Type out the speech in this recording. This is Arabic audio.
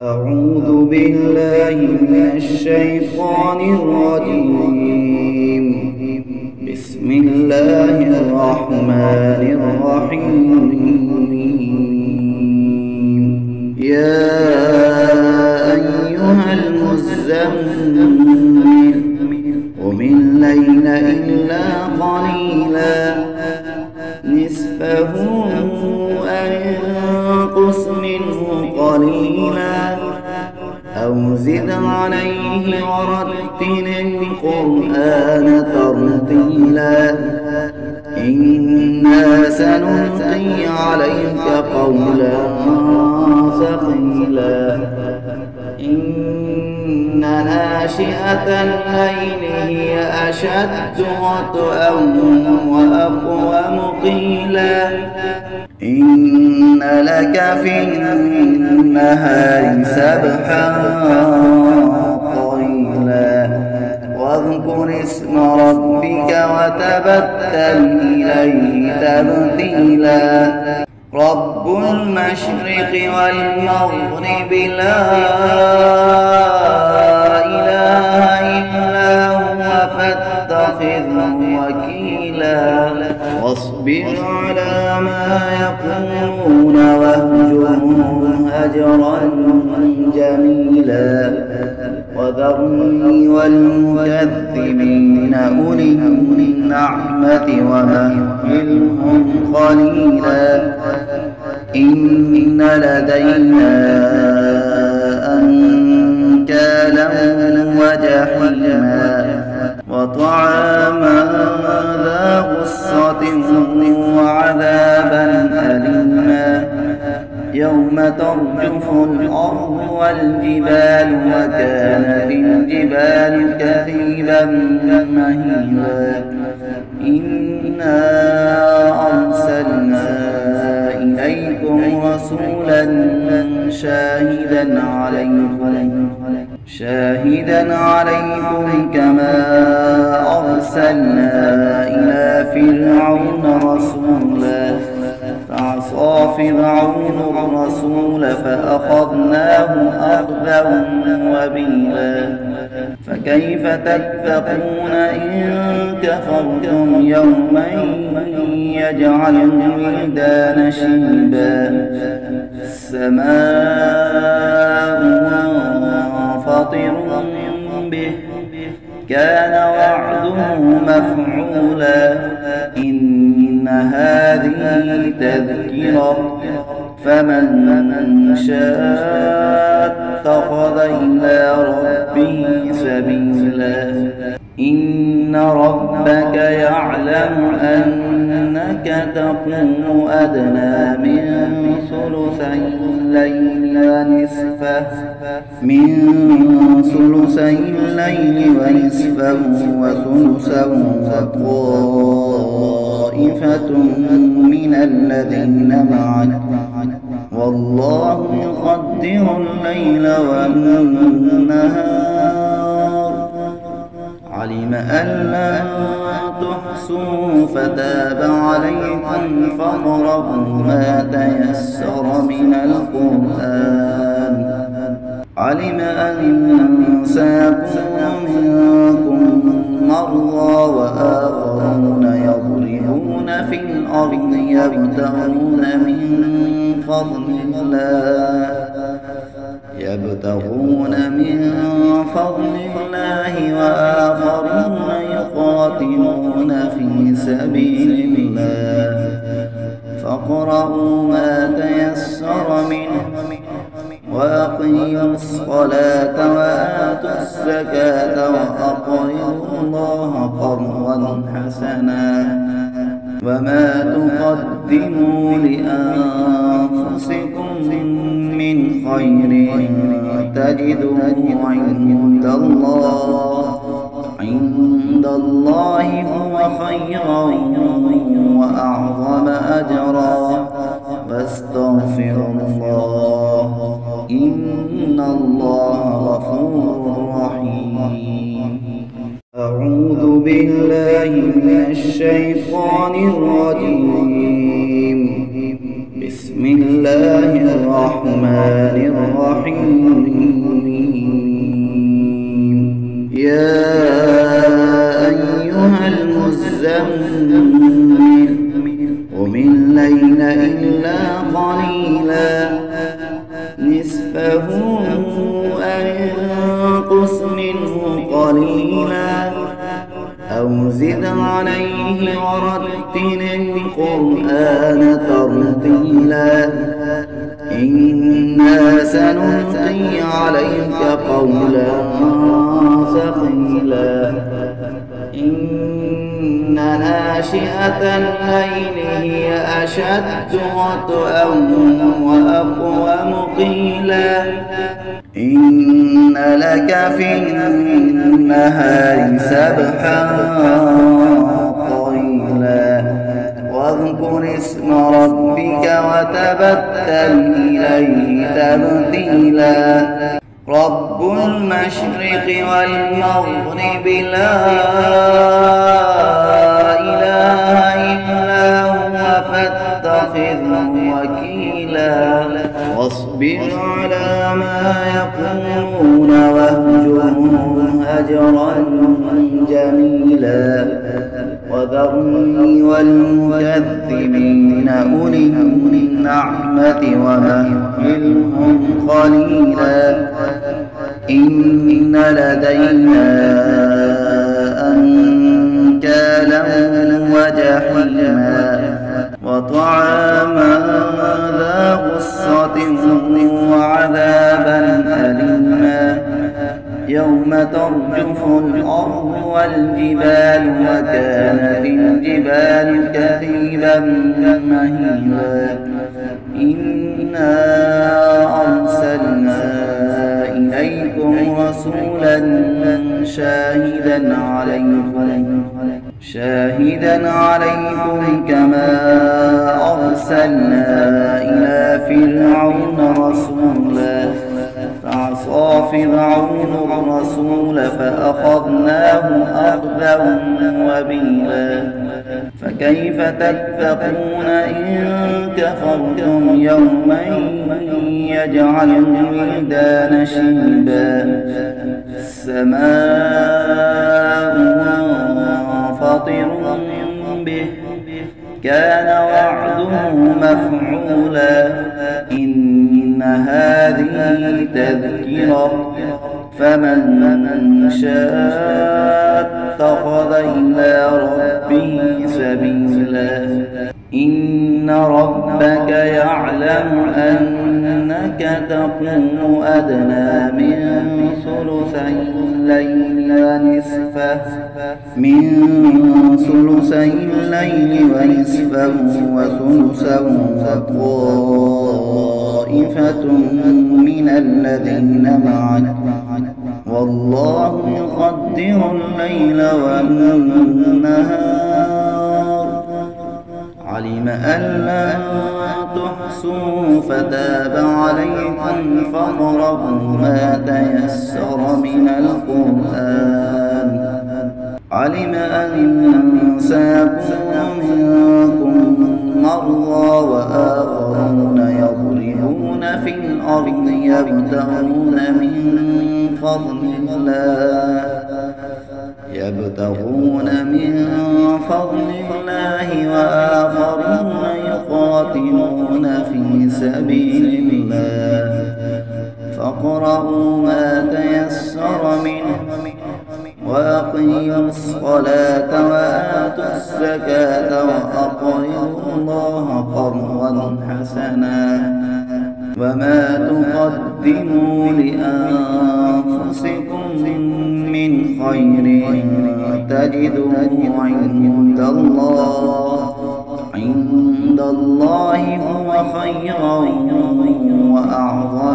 أعوذ بالله من الشيطان الرجيم. بسم الله الرحمن الرحيم. يا أيها المزمل قم الليل إلا قليلا نصفه أو انقص منه قليلا أو زد عليه ورتل القرآن ترتيلا إنا سنلقي عليك قولا ثقيلا إن ناشئة الليل هي أشد وطئا وأقوم قيلا إن لك في النهار سبحا طويلا واذكر اسم ربك وتبتل إليه تبتيلا رب المشرق والمغرب لا إله إلا هو فاتخذه وكيلا واصبر على ما يقولون واهجرهم هجرا جميلا وذرني والمكذبين أولي النعمة ومهلهم قليلا إن لدينا أنكالا وجحيما وطعاما ذا غصة وعذابا أليما يوم ترجف الأرض والجبال وكانت الجبال كثيبا مهيلا إنا أرسلنا إليكم رسولا شاهدا عليكم كما أرسلنا إلى فرعون رسولا فعصى فرعون الرسول فأخذناه أخذا وبيلا فكيف تتقون إن كفرتم يوما يجعل الولدان شيبا السماء منفطر به كان وعده مفعولا إن هذه تذكرة فمن شاء اتخذ إلى ربه سبيلا إن ربك يعلم أنك تقوم أدنى من ثلثي الليل ونصفه وثلثه وطائفة من الذين معك والله يقدر الليل والنهار علم أن لن تحصوا فتاب عليكم فاقرؤوا ما تيسر من القرآن علم أن سيكون منكم مرضى وآخرون يضربون في الأرض يبتغون من فضل الله وآخرون يقاتلون في سبيل الله فاقرؤوا ما تيسر منه وأقيموا الصلاة وآتوا الزكاة وأقرضوا الله قرضا حسنا وما تقدموا لأنفسكم من خير تجدوه عند الله هو خيرا وأعظم أجرا واستغفروا الله إن الله غفور رحيم. أعوذ بالله من الشيطان الرجيم. بسم الله الرحمن الرحيم. نصفه أو انقص منه قليلا أو زد عليه ورتل القرآن ترتيلا إنا سنلقي عليك قولا ثقيلا إن ناشئة الليل هي أشد وطئا وأقوم قيلا إن لك في النهار سبحا طويلا واذكر اسم ربك وتبتل إليه تبتيلا رب المشرق والمغرب لا إله إلا هو فاتخذه وكيلا واصبر على ما يقولون واهجرهم هجرا جميلا وذرني والمكذبين أولي النعمة ومهلهم قليلا إن لدينا أنكالا وجحيما وطعاما ذا غصة وعذابا أليما يوم ترجف الأرض والجبال وكانت الجبال كثيبا مهيلا إنا أرسلنا إليكم رسولا شاهدا عليكم كما أرسلنا إلى فرعون رسولا فعصى فرعون الرسول فأخذناه أخذا وبيلا فكيف تتقون إن كفرتم يوما يجعل الولدان شيبا السماء منفطر به كان وعده مفعولا إن هذه تذكرة فمن شاء اتخذ إلى ربه سبيلا إن ربك يعلم أنك تقوم أدنى من ثلثي الليل ونصفه وثلثه وطائفة من الذين معك والله يقدر الليل والنهار علم أن لن تحصوا فتاب عليكم فاقرؤوا ما تيسر من القرآن علم أن سيكون منكم مرضى وآخرون يضربون في الأرض يبتغون من فضل الله وآخرون يقاتلون في سبيل الله فاقرؤوا ما تيسر منه وأقيموا الصلاة وآتوا الزكاة وأقرضوا الله قرضا حسنا وما تقدموا لأنفسكم من خير تجدوه عند الله هو خيرا وأعظم